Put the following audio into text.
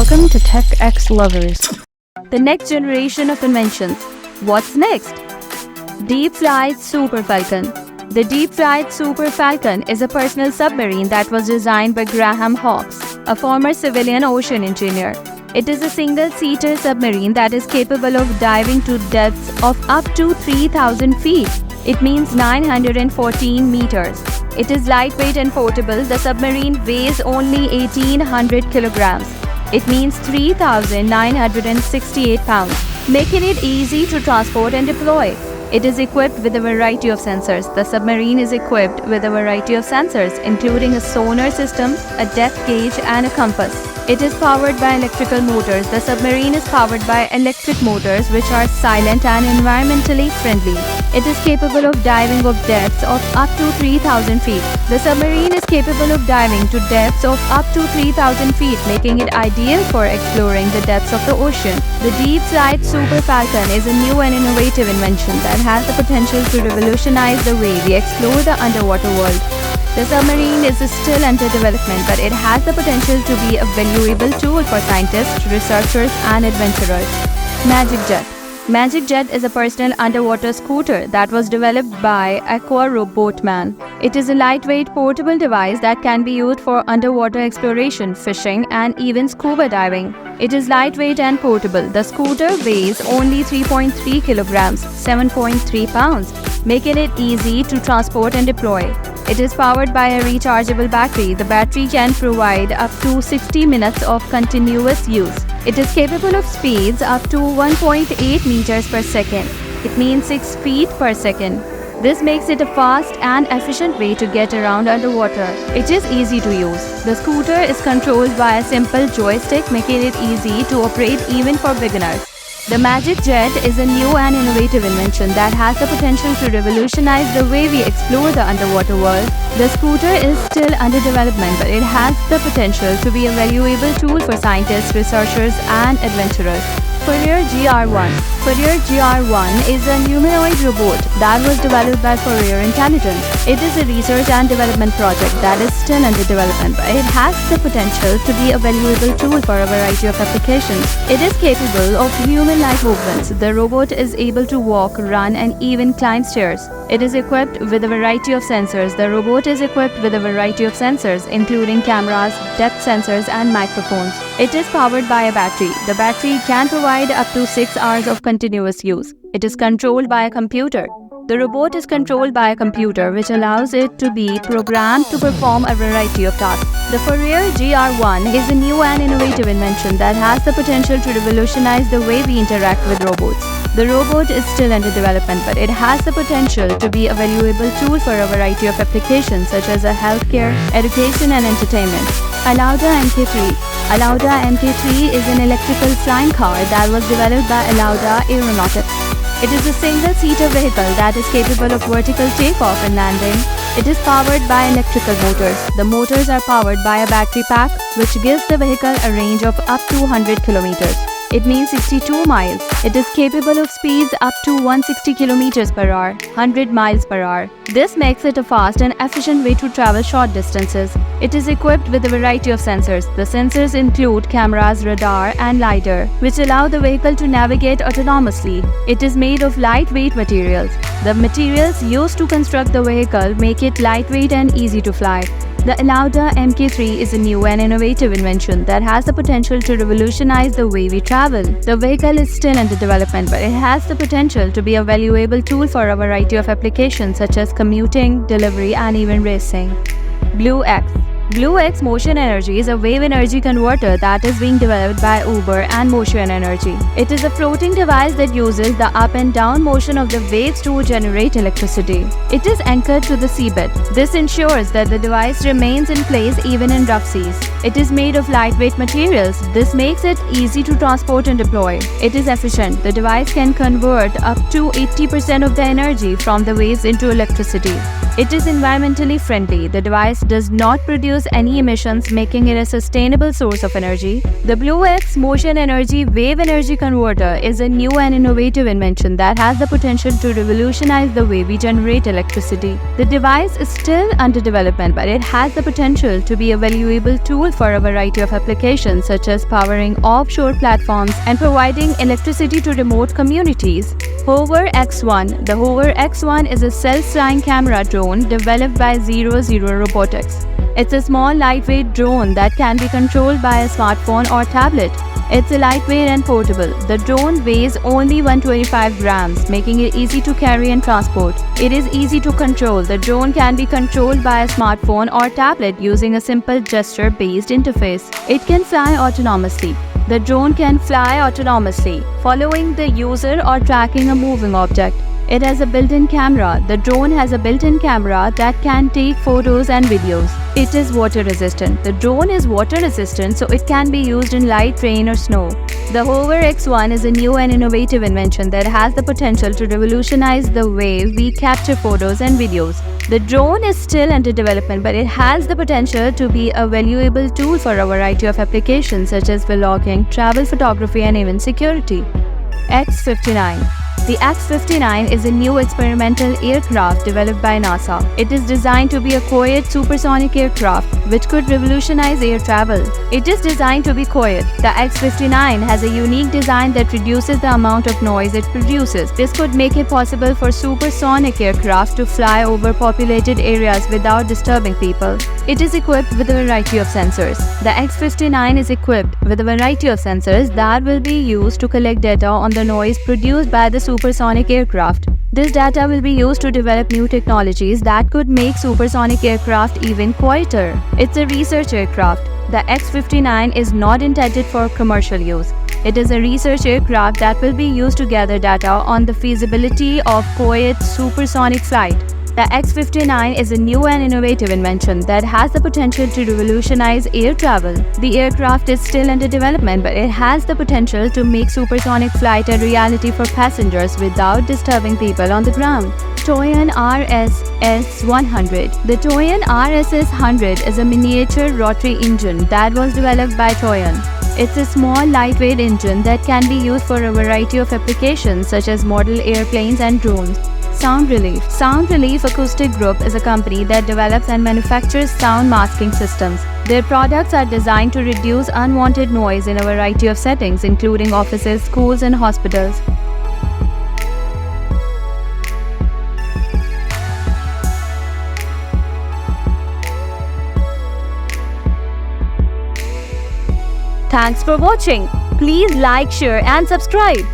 Welcome to techxlovers, the next generation of inventions. What's next? DeepFlight Super Falcon. The DeepFlight Super Falcon is a personal submarine that was designed by Graham Hawkes, a former civilian ocean engineer. It is a single-seater submarine that is capable of diving to depths of up to 3,000 feet. It means 914 meters. It is lightweight and portable. The submarine weighs only 1,800 kilograms. It means 3,968 pounds, making it easy to transport and deploy. It is equipped with a variety of sensors. The submarine is equipped with a variety of sensors, including a sonar system, a depth gauge, and a compass. It is powered by electrical motors. The submarine is powered by electric motors, which are silent and environmentally friendly. It is capable of diving of depths of up to 3,000 feet. The submarine is capable of diving to depths of up to 3,000 feet, making it ideal for exploring the depths of the ocean. The DeepFlight Super Falcon is a new and innovative invention that has the potential to revolutionize the way we explore the underwater world. The submarine is still under development, but it has the potential to be a valuable tool for scientists, researchers, and adventurers. MagicJet. MagicJet is a personal underwater scooter that was developed by Boatman. It is a lightweight portable device that can be used for underwater exploration, fishing, and even scuba diving. It is lightweight and portable. The scooter weighs only 3.3 kilograms, 7.3 pounds, making it easy to transport and deploy. It is powered by a rechargeable battery. The battery can provide up to 60 minutes of continuous use. It is capable of speeds up to 1.8 meters per second. It means 6 feet per second. This makes it a fast and efficient way to get around underwater. It is easy to use. The scooter is controlled by a simple joystick, making it easy to operate even for beginners. The MagicJet is a new and innovative invention that has the potential to revolutionize the way we explore the underwater world. The scooter is still under development, but it has the potential to be a valuable tool for scientists, researchers, and adventurers. Fourier GR-1. Fourier GR-1 is a humanoid robot that was developed by Fourier Intelligence. It is a research and development project that is still under development, but it has the potential to be a valuable tool for a variety of applications. It is capable of human-like movements. The robot is able to walk, run, and even climb stairs. It is equipped with a variety of sensors. The robot is equipped with a variety of sensors, including cameras, depth sensors, and microphones. It is powered by a battery. The battery can provide up to 6 hours of continuous use. It is controlled by a computer. The robot is controlled by a computer, which allows it to be programmed to perform a variety of tasks. The Fourier GR-1 is a new and innovative invention that has the potential to revolutionize the way we interact with robots. The robot is still under development, but it has the potential to be a valuable tool for a variety of applications such as healthcare, education, and entertainment. Alauda Mk3. Alauda Mk3 is an electrical flying car that was developed by Alauda Aeronautics. It is a single-seater vehicle that is capable of vertical takeoff and landing. It is powered by electrical motors. The motors are powered by a battery pack, which gives the vehicle a range of up to 100 kilometers. It means 62 miles. It is capable of speeds up to 160 kilometers per hour, 100 miles per hour. This makes it a fast and efficient way to travel short distances. It is equipped with a variety of sensors. The sensors include cameras, radar, and LiDAR, which allow the vehicle to navigate autonomously. It is made of lightweight materials. The materials used to construct the vehicle make it lightweight and easy to fly. The Alauda Mk3 is a new and innovative invention that has the potential to revolutionize the way we travel. The vehicle is still under development, but it has the potential to be a valuable tool for a variety of applications such as commuting, delivery, and even racing. BlueX. BlueX Motion Energy is a wave energy converter that is being developed by Uber and Motion Energy. It is a floating device that uses the up and down motion of the waves to generate electricity. It is anchored to the seabed. This ensures that the device remains in place even in rough seas. It is made of lightweight materials. This makes it easy to transport and deploy. It is efficient. The device can convert up to 80% of the energy from the waves into electricity. It is environmentally friendly. The device does not produce any emissions, making it a sustainable source of energy. The BlueX Motion Energy Wave Energy Converter is a new and innovative invention that has the potential to revolutionize the way we generate electricity. The device is still under development, but it has the potential to be a valuable tool for a variety of applications, such as powering offshore platforms and providing electricity to remote communities. Hover X1. The Hover X1 is a self-flying camera drone developed by 00 Robotics. It's a small, lightweight drone that can be controlled by a smartphone or tablet. It's a lightweight and portable. The drone weighs only 125 grams, making it easy to carry and transport. It is easy to control. The drone can be controlled by a smartphone or tablet using a simple gesture-based interface. It can fly autonomously. The drone can fly autonomously, following the user or tracking a moving object. It has a built-in camera. The drone has a built-in camera that can take photos and videos. It is water-resistant. The drone is water-resistant, so it can be used in light rain or snow. The Hover X1 is a new and innovative invention that has the potential to revolutionize the way we capture photos and videos. The drone is still under development, but it has the potential to be a valuable tool for a variety of applications such as vlogging, travel photography, and even security. X-59. The X-59 is a new experimental aircraft developed by NASA. It is designed to be a quiet supersonic aircraft which could revolutionize air travel. It is designed to be quiet. The X-59 has a unique design that reduces the amount of noise it produces. This could make it possible for supersonic aircraft to fly over populated areas without disturbing people. It is equipped with a variety of sensors. The X-59 is equipped with a variety of sensors that will be used to collect data on the noise produced by the supersonic aircraft. This data will be used to develop new technologies that could make supersonic aircraft even quieter. It's a research aircraft. The X-59 is not intended for commercial use. It is a research aircraft that will be used to gather data on the feasibility of quiet supersonic flight. The X-59 is a new and innovative invention that has the potential to revolutionize air travel. The aircraft is still under development, but it has the potential to make supersonic flight a reality for passengers without disturbing people on the ground. Toyan RS-S100. The Toyan RS-S100 is a miniature rotary engine that was developed by Toyan. It's a small, lightweight engine that can be used for a variety of applications such as model airplanes and drones. Sound Relief. Sound Relief Acoustic Group is a company that develops and manufactures sound masking systems. Their products are designed to reduce unwanted noise in a variety of settings, including offices, schools, and hospitals. Thanks for watching. Please like, share, and subscribe.